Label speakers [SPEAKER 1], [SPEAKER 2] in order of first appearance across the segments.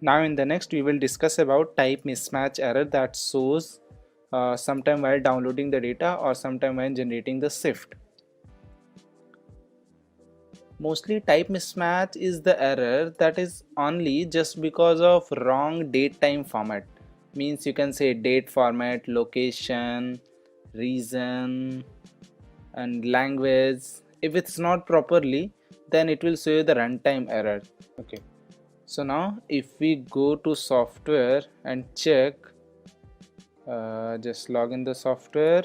[SPEAKER 1] Now in the next we will discuss about type mismatch error that shows sometime while downloading the data or sometime when generating the shift. Mostly type mismatch is the error that is only just because of wrong date time format. Means you can say date format, location, reason and language. If it's not properly, then it will show you the runtime error. Okay. So now if we go to software and check, just log in the software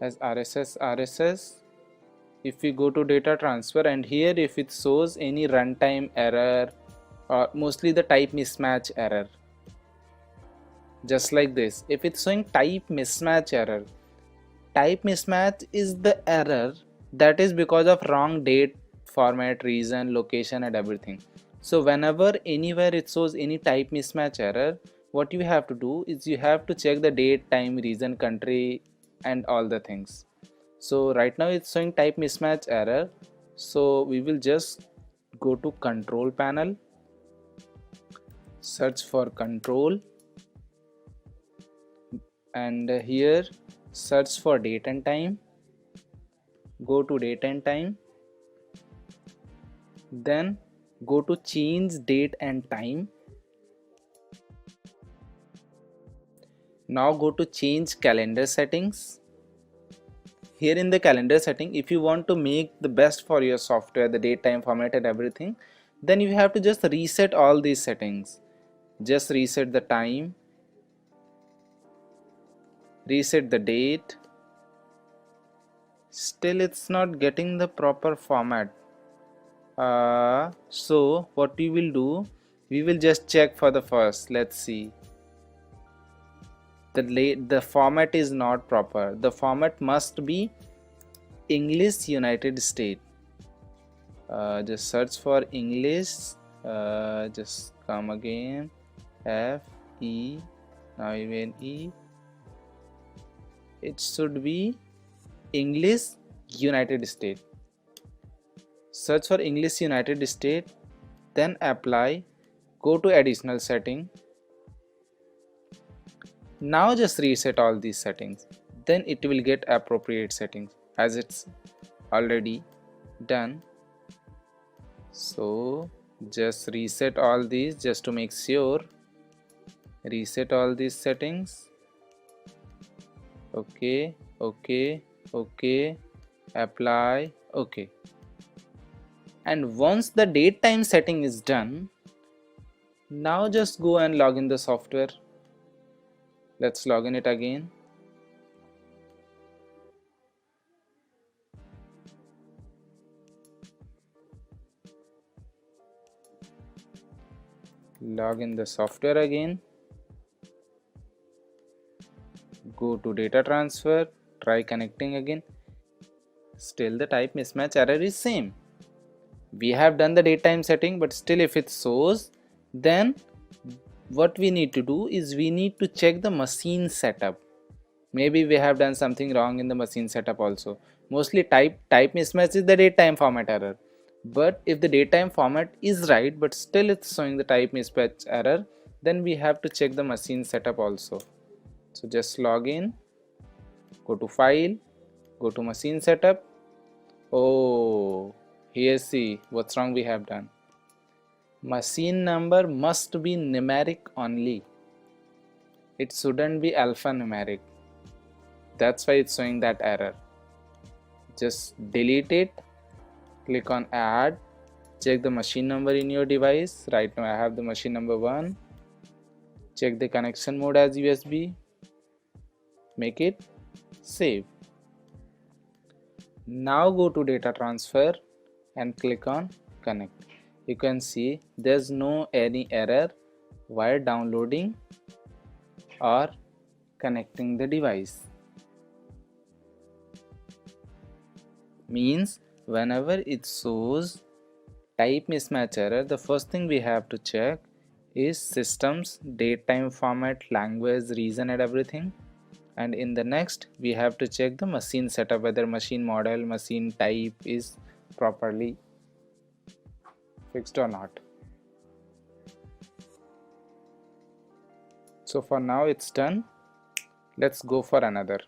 [SPEAKER 1] as RSS. If we go to data transfer and here if it shows any runtime error or mostly the type mismatch error, just like this, if it's showing type mismatch error, type mismatch is the error that is because of wrong date, format, reason, location and everything. So whenever anywhere it shows any type mismatch error, what you have to do is you have to check the date, time, reason, country and all the things. So right now it's showing type mismatch error, so we will just go to control panel, search for control and here search for date and time, go to date and time, then go to change date and time. Now go to change calendar settings. Here in the calendar setting, if you want to make the best for your software, the date, time, format and everything, then you have to just reset all these settings. Just reset the time, reset the date. Still it's not getting the proper format. So what we will do, we will just check for the first. Let's see. The format is not proper. The format must be English United States. Just search for English. Just come again. F E. Now even E. It should be English United States. Search for English United States, then apply, go to additional setting. Now just reset all these settings, then it will get appropriate settings as it's already done. So just reset all these just to make sure. Reset all these settings. Okay, okay, okay, apply, okay. And once the date time setting is done, now just go and log in the software. Let's log in it again. Log in the software again. Go to data transfer, try connecting again. Still the type mismatch error is same. We have done the date time setting, but still if it shows, then what we need to do is we need to check the machine setup. Maybe we have done something wrong in the machine setup also. Mostly type mismatch is the date time format error. But if the date time format is right but still it's showing the type mismatch error, then we have to check the machine setup also. So just log in, go to file, go to machine setup. Oh, here see what's wrong we have done. Machine number must be numeric only. It shouldn't be alphanumeric. That's why it's showing that error. Just delete it, click on add, check the machine number in your device. Right now I have the machine number 1. Check the connection mode as USB, make it save. Now go to data transfer and click on connect. You can see there's no any error while downloading or connecting the device. Means whenever it shows type mismatch error, the first thing we have to check is systems, date, time, format, language, reason and everything. And in the next we have to check the machine setup, whether machine model, machine type is properly fixed or not. So for now it's done. Let's go for another.